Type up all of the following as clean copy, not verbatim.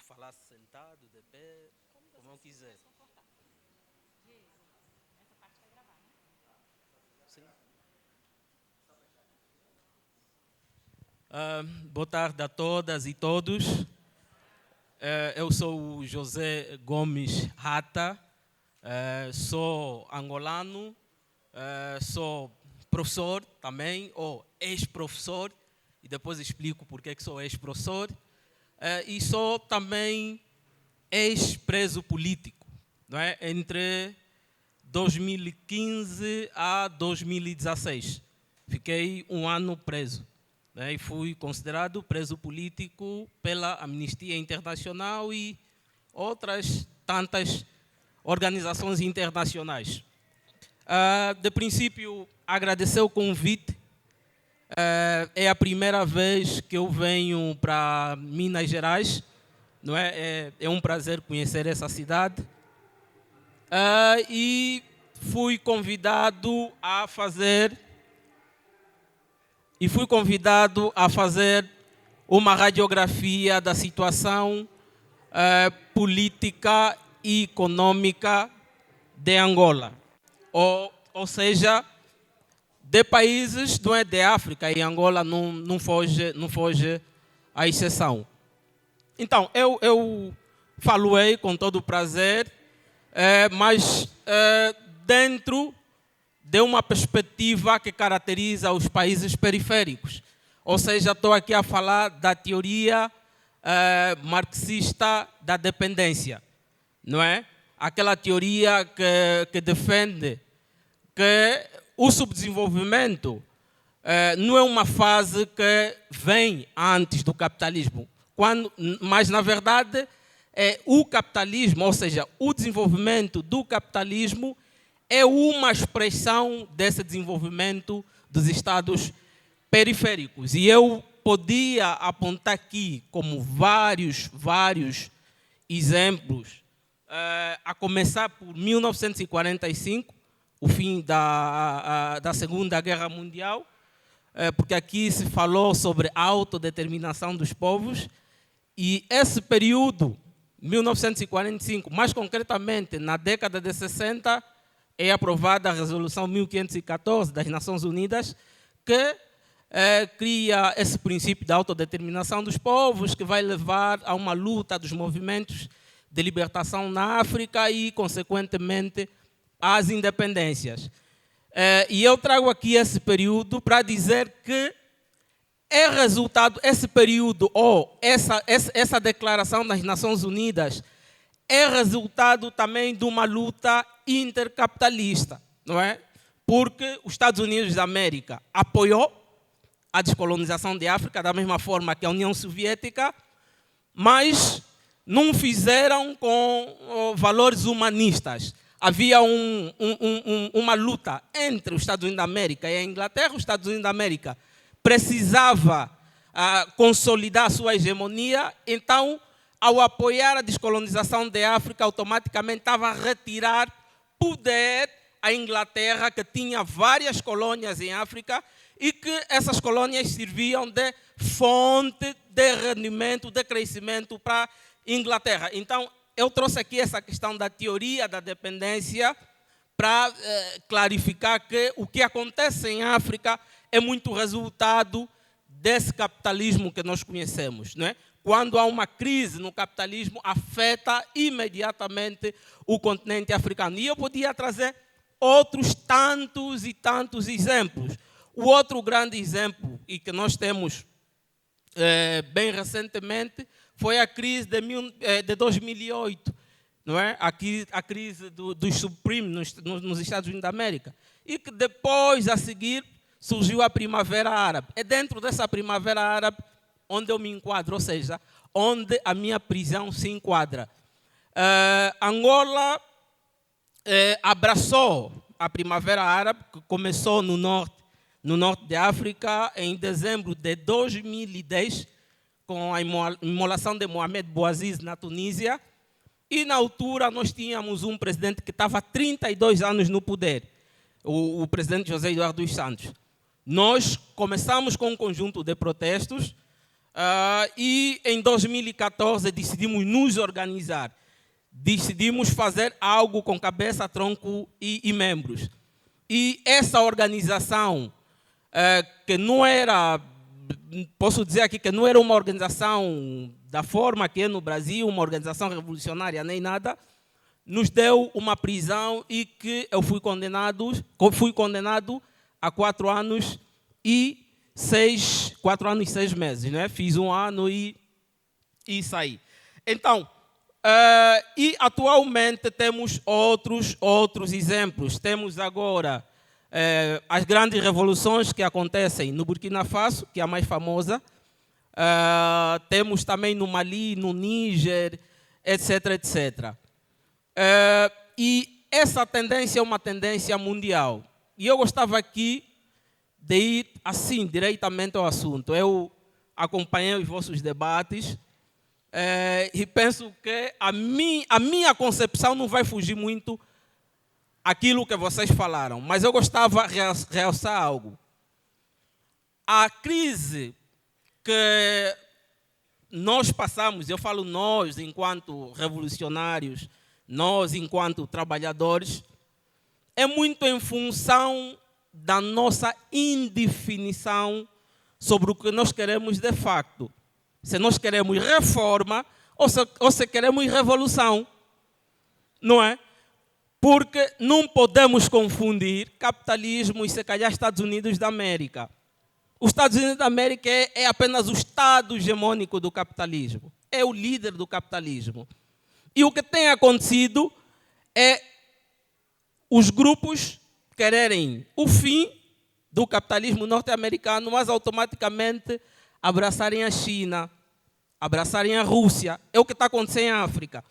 falar sentado, de pé, como eu quiser. Sim. Boa tarde a todas e todos. Eu sou o José Gomes Rata, sou angolano, sou professor também, ou ex-professor, e depois explico porque que sou ex-professor, e sou também ex-preso político, não é? Entre 2015 a 2016. Fiquei um ano preso, né? E fui considerado preso político pela Amnistia Internacional e outras tantas organizações internacionais. De princípio, agradecer o convite. É a primeira vez que eu venho para Minas Gerais, não é? É um prazer conhecer essa cidade. E fui convidado a fazer uma radiografia da situação política e econômica de Angola, ou seja, de países, não é, de África, e Angola não foge à exceção. Então, eu faloei com todo o prazer, mas dentro de uma perspectiva que caracteriza os países periféricos. Ou seja, estou aqui a falar da teoria marxista da dependência, não é? Aquela teoria que defende que o subdesenvolvimento não é uma fase que vem antes do capitalismo, mas, na verdade, o capitalismo, ou seja, o desenvolvimento do capitalismo é uma expressão desse desenvolvimento dos estados periféricos. E eu podia apontar aqui como vários exemplos, a começar por 1945, o fim da Segunda Guerra Mundial, porque aqui se falou sobre a autodeterminação dos povos, e esse período, 1945, mais concretamente na década de 60, é aprovada a Resolução 1514 das Nações Unidas, que cria esse princípio da autodeterminação dos povos, que vai levar a uma luta dos movimentos de libertação na África e, consequentemente, às independências. E eu trago aqui esse período para dizer que é resultado, esse período, ou essa declaração das Nações Unidas, é resultado também de uma luta intercapitalista, não é? Porque os Estados Unidos da América apoiou a descolonização de África da mesma forma que a União Soviética, mas não fizeram com valores humanistas. Havia uma luta entre os Estados Unidos da América e a Inglaterra. Os Estados Unidos da América precisava consolidar a sua hegemonia, então, ao apoiar a descolonização de África, automaticamente estava a retirar poder à Inglaterra, que tinha várias colônias em África e que essas colônias serviam de fonte de rendimento, de crescimento para a Inglaterra. Então, eu trouxe aqui essa questão da teoria da dependência para clarificar que o que acontece em África é muito resultado desse capitalismo que nós conhecemos, não é? Quando há uma crise no capitalismo, afeta imediatamente o continente africano. E eu podia trazer outros tantos e tantos exemplos. O outro grande exemplo, e que nós temos bem recentemente, foi a crise de 2008, não é? A crise dos subprimes nos Estados Unidos da América. E que depois, a seguir, surgiu a Primavera Árabe. É dentro dessa Primavera Árabe onde eu me enquadro, ou seja, onde a minha prisão se enquadra. Angola abraçou a Primavera Árabe, que começou no norte de África, em dezembro de 2010, com a imolação de Mohamed Bouazizi na Tunísia. E, na altura, nós tínhamos um presidente que estava há 32 anos no poder, o presidente José Eduardo dos Santos. Nós começamos com um conjunto de protestos, E em 2014 decidimos nos organizar. Decidimos fazer algo com cabeça, tronco e membros. E essa organização, que não era, posso dizer aqui que não era uma organização da forma que é no Brasil, uma organização revolucionária nem nada, nos deu uma prisão e que eu fui condenado a 4 anos e 6 meses. Né? Fiz 1 ano e saí. Então, e atualmente temos outros exemplos. Temos agora as grandes revoluções que acontecem no Burkina Faso, que é a mais famosa. Temos também no Mali, no Níger, etc, etc. E essa tendência é uma tendência mundial. E eu gostava aqui de ir assim, diretamente ao assunto. Eu acompanhei os vossos debates e penso que a minha concepção não vai fugir muito aquilo que vocês falaram. Mas eu gostava de realçar algo. A crise que nós passamos, eu falo nós enquanto revolucionários, nós enquanto trabalhadores, é muito em função da nossa indefinição sobre o que nós queremos de facto. Se nós queremos reforma ou se queremos revolução. Não é? Porque não podemos confundir capitalismo e, se calhar, Estados Unidos da América. Os Estados Unidos da América é apenas o estado hegemônico do capitalismo. É o líder do capitalismo. E o que tem acontecido é os grupos quererem o fim do capitalismo norte-americano, mas automaticamente abraçarem a China, abraçarem a Rússia. É o que está acontecendo em África.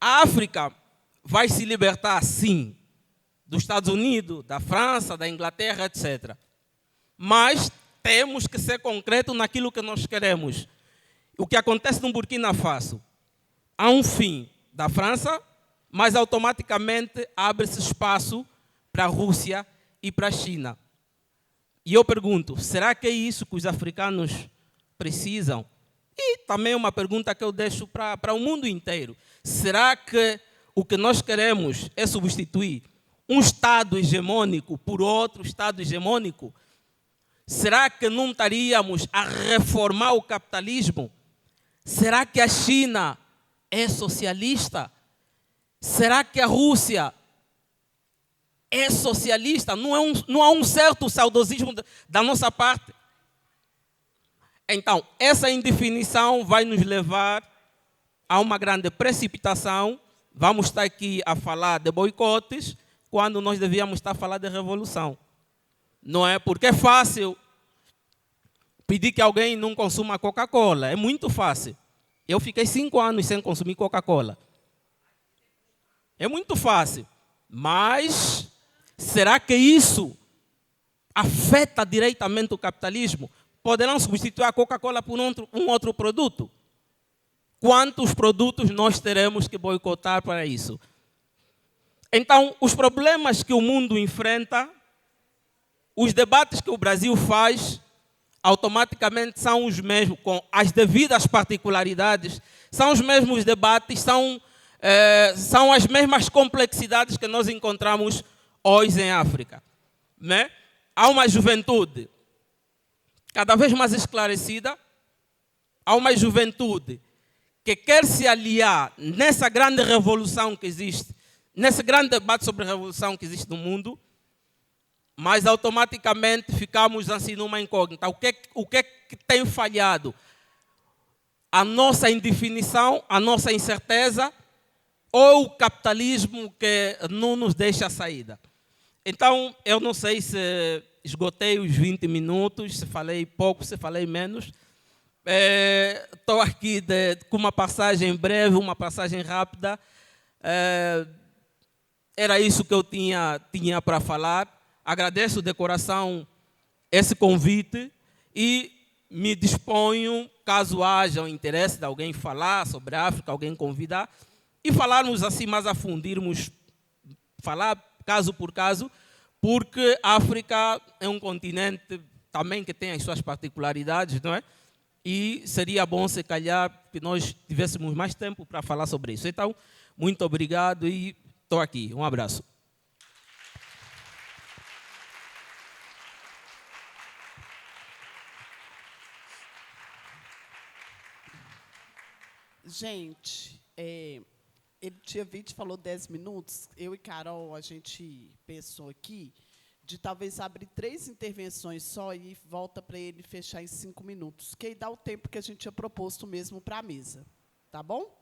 A África vai se libertar, sim, dos Estados Unidos, da França, da Inglaterra, etc. Mas temos que ser concretos naquilo que nós queremos. O que acontece no Burkina Faso? Há um fim da França, mas automaticamente abre-se espaço para a Rússia e para a China. E eu pergunto, será que é isso que os africanos precisam? E também uma pergunta que eu deixo para o mundo inteiro. Será que o que nós queremos é substituir um Estado hegemônico por outro Estado hegemônico? Será que não estaríamos a reformar o capitalismo? Será que a China é socialista? Será que a Rússia é socialista? Não há um certo saudosismo da nossa parte? Então, essa indefinição vai nos levar a uma grande precipitação. Vamos estar aqui a falar de boicotes, quando nós devíamos estar a falar de revolução. Não é? Porque é fácil pedir que alguém não consuma Coca-Cola. É muito fácil. Eu fiquei 5 anos sem consumir Coca-Cola. É muito fácil. Mas será que isso afeta diretamente o capitalismo? Poderão substituir a Coca-Cola por um outro produto? Quantos produtos nós teremos que boicotar para isso? Então, os problemas que o mundo enfrenta, os debates que o Brasil faz, automaticamente são os mesmos, com as devidas particularidades, são os mesmos debates, são as mesmas complexidades que nós encontramos hoje em África. Né? Há uma juventude cada vez mais esclarecida, há uma juventude que quer se aliar nessa grande revolução que existe, nesse grande debate sobre a revolução que existe no mundo, mas automaticamente ficamos assim numa incógnita. O que é que tem falhado? A nossa indefinição, a nossa incerteza, ou o capitalismo que não nos deixa a saída? Então, eu não sei se esgotei os 20 minutos, se falei pouco, se falei menos. Estou aqui com uma passagem breve, uma passagem rápida. Era isso que eu tinha para falar. Agradeço de coração esse convite e me disponho, caso haja o interesse de alguém falar sobre a África, alguém convidar, e falarmos assim mais a fundo, irmos falar caso por caso, porque a África é um continente também que tem as suas particularidades, não é? e seria bom, se calhar, que nós tivéssemos mais tempo para falar sobre isso. Então, muito obrigado e estou aqui. Um abraço. Gente, ele tinha vindo e falou 10 minutos. Eu e Carol, a gente pensou aqui de talvez abrir 3 intervenções só e volta para ele fechar em 5 minutos, que aí dá o tempo que a gente tinha proposto mesmo para a mesa. Tá bom?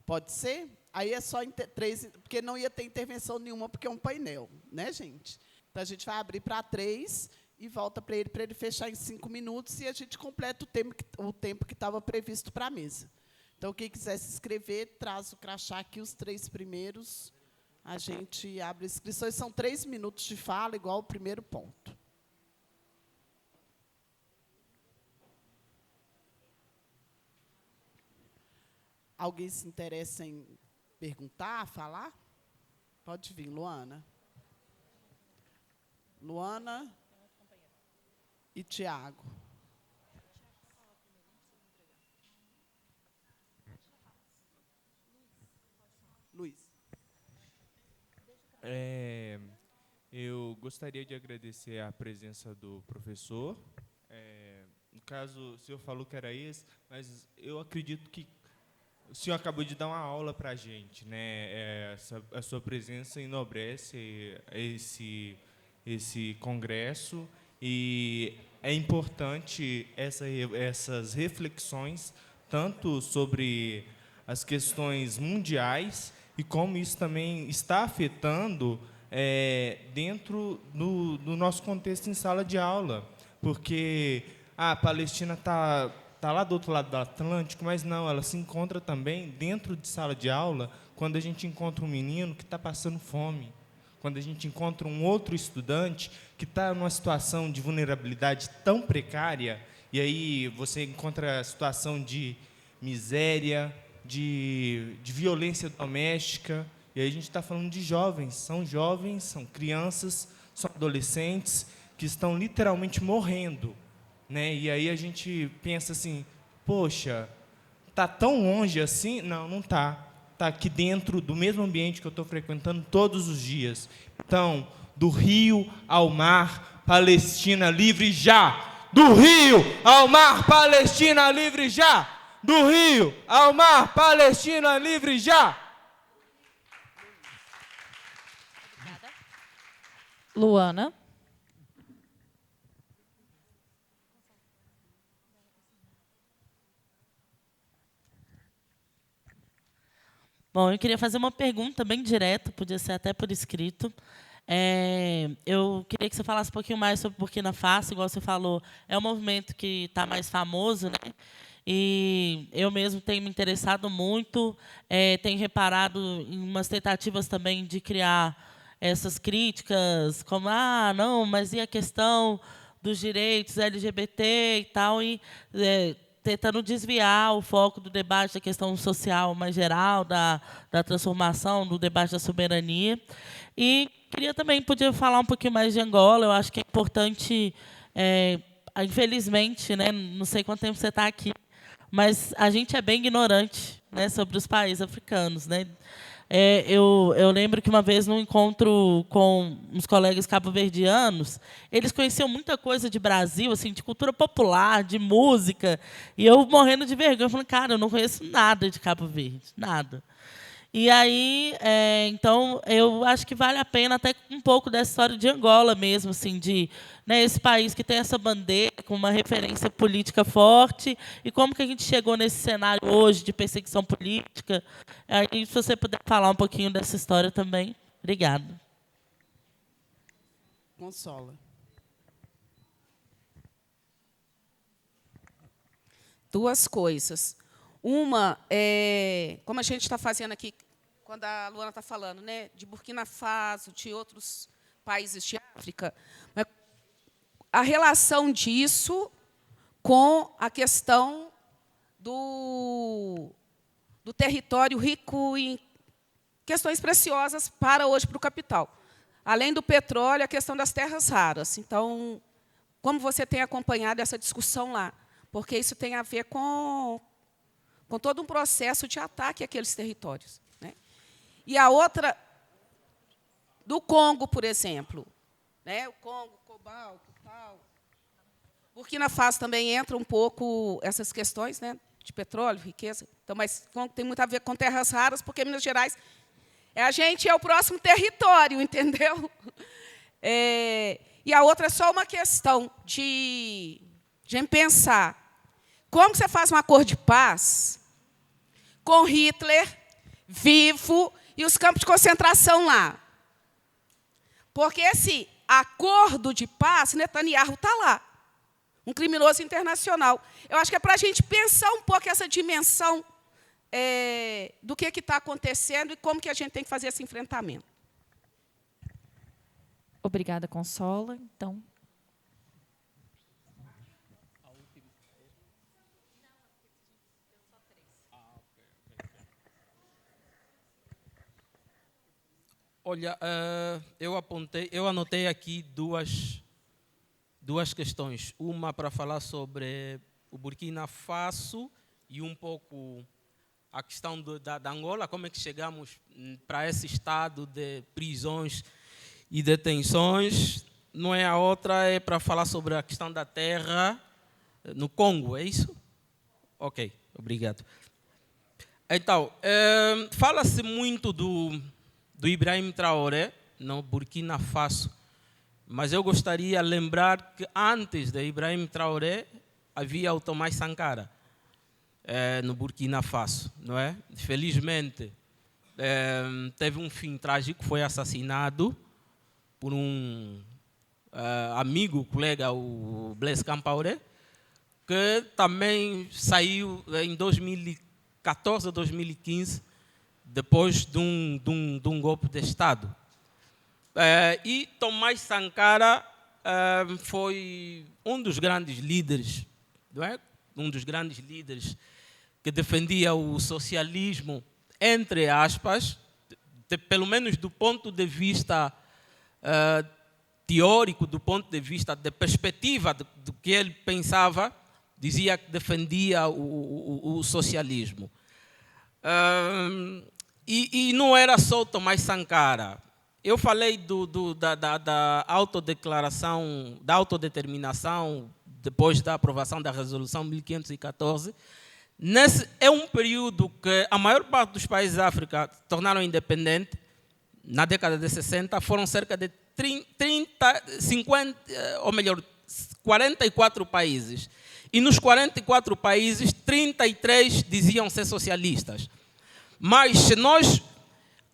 Pode ser? Aí é só 3, porque não ia ter intervenção nenhuma, porque é um painel, né, gente? Então, a gente vai abrir para 3 e volta para ele fechar em 5 minutos e a gente completa o tempo que estava previsto para a mesa. Então, quem quiser se inscrever, traz o crachá aqui, os 3 primeiros. A gente abre inscrições. São 3 minutos de fala, igual o primeiro ponto. Alguém se interessa em perguntar, falar? Pode vir, Luana. Luana e Tiago. Luiz. Eu gostaria de agradecer a presença do professor. No caso, o senhor falou que era esse, mas eu acredito que o senhor acabou de dar uma aula para a gente, né? A sua presença enobrece esse congresso e é importante essas reflexões, tanto sobre as questões mundiais e como isso também está afetando dentro do nosso contexto em sala de aula. Porque a Palestina está lá do outro lado do Atlântico, mas não, ela se encontra também dentro de sala de aula, quando a gente encontra um menino que está passando fome, quando a gente encontra um outro estudante que está numa situação de vulnerabilidade tão precária, e aí você encontra a situação de miséria, de violência doméstica, e aí a gente está falando de jovens, são crianças, são adolescentes que estão literalmente morrendo, né? E aí a gente pensa assim, poxa, está tão longe assim? Não, não está. Está aqui dentro do mesmo ambiente que eu estou frequentando todos os dias. Então, do rio ao mar, Palestina livre já! Do rio ao mar, Palestina livre já! Do rio ao mar, Palestina livre já! Luana. Bom, eu queria fazer uma pergunta bem direta, podia ser até por escrito. Eu queria que você falasse um pouquinho mais sobre Burkina Faso, igual você falou, é um movimento que está mais famoso, né? E eu mesmo tenho me interessado muito, tenho reparado em umas tentativas também de criar essas críticas, como, não, mas e a questão dos direitos LGBT e tal, e tentando desviar o foco do debate da questão social mais geral, da transformação, do debate da soberania. E queria também poder falar um pouquinho mais de Angola. Eu acho que é importante, infelizmente, né, não sei quanto tempo você está aqui, mas a gente é bem ignorante, né, sobre os países africanos, né? Eu lembro que uma vez, num encontro com uns colegas cabo-verdianos, eles conheciam muita coisa de Brasil, assim, de cultura popular, de música, e eu morrendo de vergonha, falando, cara, eu não conheço nada de Cabo Verde, nada. E aí, então, eu acho que vale a pena até um pouco dessa história de Angola mesmo, assim, de, né, esse país que tem essa bandeira com uma referência política forte, e como que a gente chegou nesse cenário hoje de perseguição política. Aí, se você puder falar um pouquinho dessa história também. Obrigada. Consola. Duas coisas. Uma, como a gente está fazendo aqui, quando a Luana está falando, né, de Burkina Faso, de outros países de África, a relação disso com a questão do território rico em questões preciosas para hoje, para o capital. Além do petróleo, a questão das terras raras. Então, como você tem acompanhado essa discussão lá? porque isso tem a ver com todo um processo de ataque àqueles territórios, né? E a outra, do Congo, por exemplo, né? O Congo, cobalto, tal. Burkina Faso também entra um pouco essas questões, né? De petróleo, riqueza. Então, mas tem muito a ver com terras raras, porque Minas Gerais a gente é o próximo território, entendeu? E a outra é só uma questão de pensar como você faz um acordo de paz com Hitler vivo e os campos de concentração lá. Porque esse acordo de paz, Netanyahu está lá, um criminoso internacional. Eu acho que é para a gente pensar um pouco essa dimensão do que está acontecendo e como que a gente tem que fazer esse enfrentamento. Obrigada, Consola. Então, olha, eu anotei aqui duas questões. Uma para falar sobre o Burkina Faso e um pouco a questão da Angola, como é que chegamos para esse estado de prisões e detenções. Não é a outra, é para falar sobre a questão da terra no Congo, é isso? Ok, obrigado. Então, fala-se muito do Ibrahim Traoré, no Burkina Faso, mas eu gostaria de lembrar que antes de Ibrahim Traoré havia o Thomas Sankara, no Burkina Faso, não é? Felizmente, teve um fim trágico, foi assassinado por um amigo, colega, o Blaise Compaoré, que também saiu em 2014 ou 2015, depois de um golpe de Estado. E Thomas Sankara foi um dos grandes líderes, não é? Um dos grandes líderes que defendia o socialismo, entre aspas, pelo menos do ponto de vista teórico, do ponto de vista de perspectiva do que ele pensava, dizia que defendia o socialismo. E não era só Thomas Sankara. Eu falei da autodeclaração, da autodeterminação, depois da aprovação da Resolução 1514. É um período que a maior parte dos países da África se tornaram independentes. Na década de 60, foram cerca de 44 países. E nos 44 países, 33 diziam ser socialistas. Mas se nós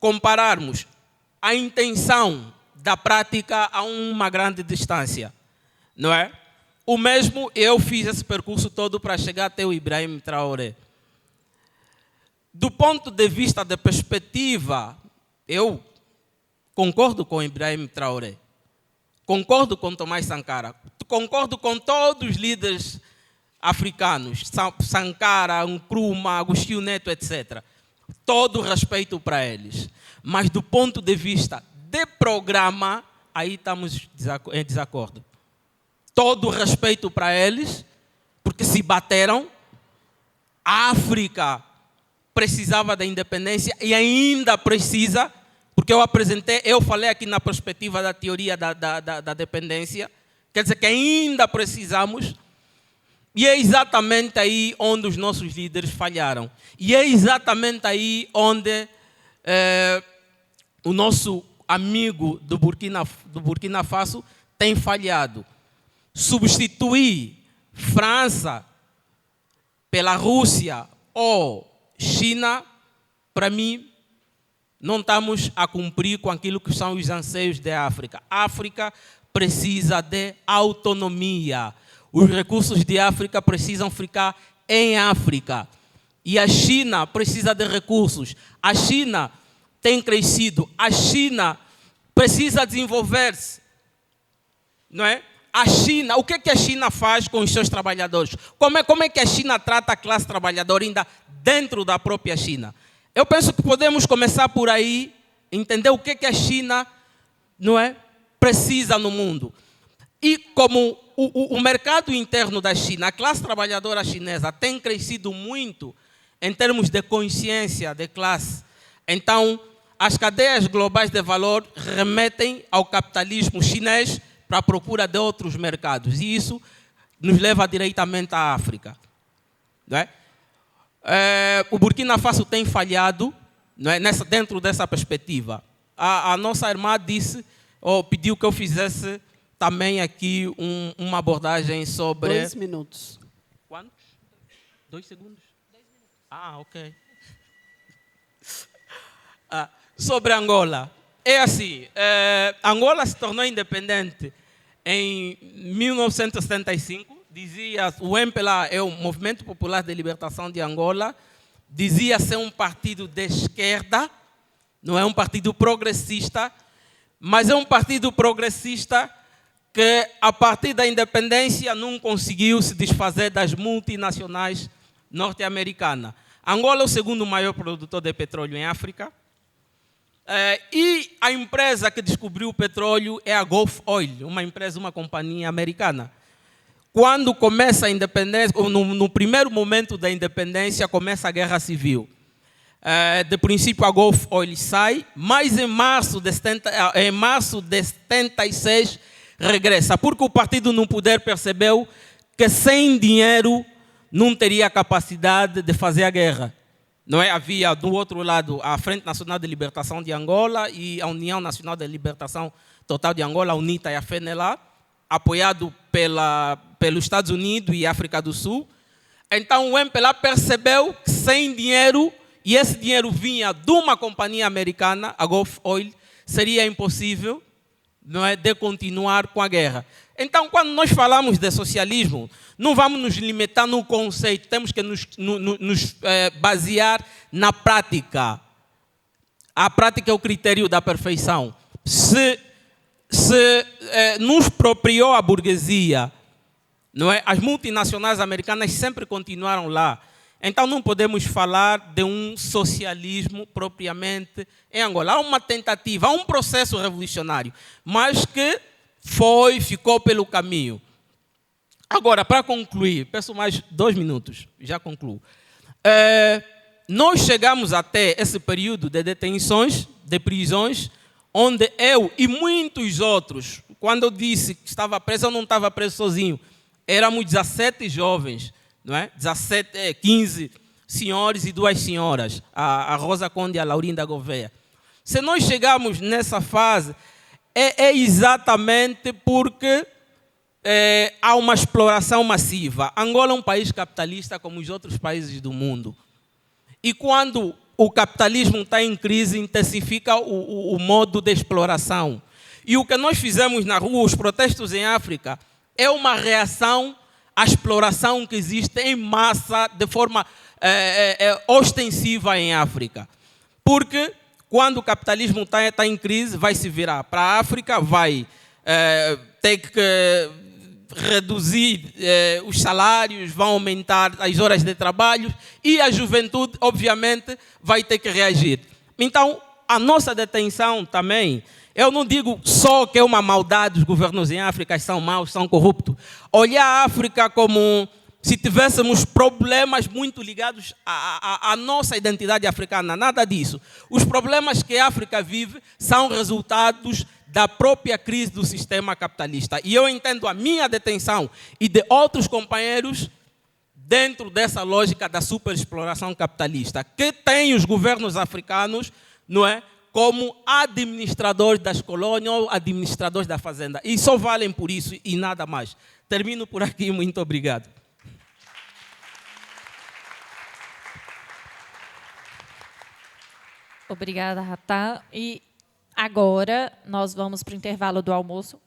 compararmos a intenção da prática a uma grande distância, não é? O mesmo, eu fiz esse percurso todo para chegar até o Ibrahim Traoré. Do ponto de vista da perspectiva, eu concordo com Ibrahim Traoré, concordo com Thomas Sankara, concordo com todos os líderes africanos, Sankara, Nkrumah, Agostinho Neto, etc. Todo respeito para eles. Mas do ponto de vista de programa, aí estamos em desacordo. Todo respeito para eles, porque se bateram. A África precisava da independência e ainda precisa, porque eu falei aqui na perspectiva da teoria da dependência, quer dizer que ainda precisamos. E é exatamente aí onde os nossos líderes falharam. E é exatamente aí onde o nosso amigo do Burkina Faso tem falhado. Substituir França pela Rússia ou China, para mim, não estamos a cumprir com aquilo que são os anseios da África. A África precisa de autonomia. Os recursos de África precisam ficar em África. E a China precisa de recursos. A China tem crescido. A China precisa desenvolver-se. Não é? A China, o que a China faz com os seus trabalhadores? Como é que a China trata a classe trabalhadora ainda dentro da própria China? Eu penso que podemos começar por aí, entender o que a China, não é, precisa no mundo. E como o mercado interno da China, a classe trabalhadora chinesa tem crescido muito em termos de consciência de classe. Então, as cadeias globais de valor remetem ao capitalismo chinês para a procura de outros mercados. E isso nos leva diretamente à África. Não é? O Burkina Faso tem falhado, não é? Dentro dessa perspectiva. A nossa irmã disse, ou pediu que eu fizesse também aqui uma abordagem sobre... 2 minutos. Quantos? 2 segundos? 2 minutos. Ah, ok. Sobre Angola. É assim, Angola se tornou independente em 1975. Dizia, o MPLA é o Movimento Popular de Libertação de Angola, dizia ser um partido de esquerda, não é um partido progressista, mas é um partido progressista que, a partir da independência, não conseguiu se desfazer das multinacionais norte-americanas. Angola é o segundo maior produtor de petróleo em África. E a empresa que descobriu o petróleo é a Gulf Oil, uma companhia americana. Quando começa a independência, no primeiro momento da independência, começa a guerra civil. De princípio, a Gulf Oil sai, mas em março de 76 regressa, porque o partido no poder percebeu que sem dinheiro não teria capacidade de fazer a guerra. Não é? Havia, do outro lado, a Frente Nacional de Libertação de Angola e a União Nacional de Libertação Total de Angola, a UNITA e a FENELA, apoiado pelos Estados Unidos e África do Sul. Então o MPLA percebeu que sem dinheiro, e esse dinheiro vinha de uma companhia americana, a Gulf Oil, seria impossível, não é, de continuar com a guerra. Então, quando nós falamos de socialismo, não vamos nos limitar no conceito, temos que nos basear na prática. A prática é o critério da perfeição. Se nos propriou a burguesia, não é? As multinacionais americanas sempre continuaram lá. Então não podemos falar de um socialismo propriamente em Angola. Há uma tentativa, há um processo revolucionário, mas que ficou pelo caminho. Agora, para concluir, peço mais 2 minutos, já concluo. Nós chegamos até esse período de detenções, de prisões, onde eu e muitos outros, quando eu disse que estava preso, eu não estava preso sozinho. Éramos 17 jovens, não é? 15 senhores e 2 senhoras, a Rosa Conde e a Laurinda Gouveia. Se nós chegamos nessa fase, é exatamente porque há uma exploração massiva. Angola é um país capitalista como os outros países do mundo. E quando o capitalismo está em crise, intensifica o modo de exploração. E o que nós fizemos na rua, os protestos em África, é uma reação à exploração que existe em massa, de forma ostensiva em África. Porque quando o capitalismo está em crise, vai se virar para a África, vai ter que reduzir os salários, vão aumentar as horas de trabalho e a juventude, obviamente, vai ter que reagir. Então, a nossa detenção também, eu não digo só que é uma maldade, os governos em África são maus, são corruptos. Olhar a África como se tivéssemos problemas muito ligados à nossa identidade africana, nada disso. Os problemas que a África vive são resultados da própria crise do sistema capitalista. E eu entendo a minha detenção e de outros companheiros dentro dessa lógica da superexploração capitalista, que tem os governos africanos, não é, como administradores das colônias ou administradores da fazenda. E só valem por isso e nada mais. Termino por aqui. Muito obrigado. Obrigada, Ratá. E agora nós vamos para o intervalo do almoço.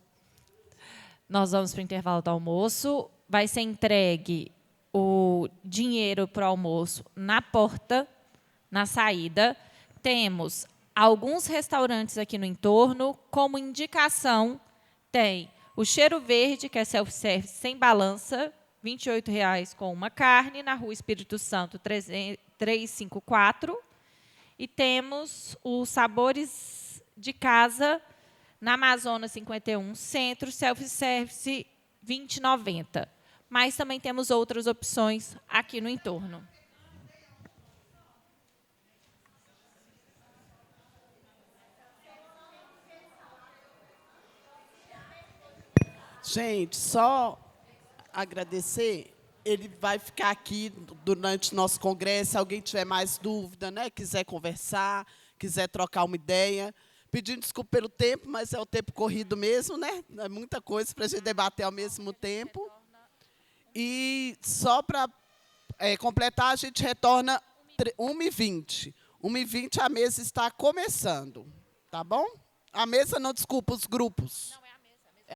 Vai ser entregue o dinheiro para o almoço na porta, na saída. Temos alguns restaurantes aqui no entorno. Como indicação, tem o Cheiro Verde, que é self-service sem balança, R$ 28,00 com uma carne, na Rua Espírito Santo 354. E temos os Sabores de Casa, na Amazonas 51, centro, self-service 20,90. Mas também temos outras opções aqui no entorno. Gente, só agradecer. Ele vai ficar aqui durante o nosso congresso. Se alguém tiver mais dúvida, né, quiser conversar, quiser trocar uma ideia. Pedindo desculpa pelo tempo, mas é o tempo corrido mesmo, né? É muita coisa para a gente debater ao mesmo tempo. E só para completar, a gente retorna 1h20. 1h20 a mesa está começando, tá bom? A mesa não, desculpa, os grupos.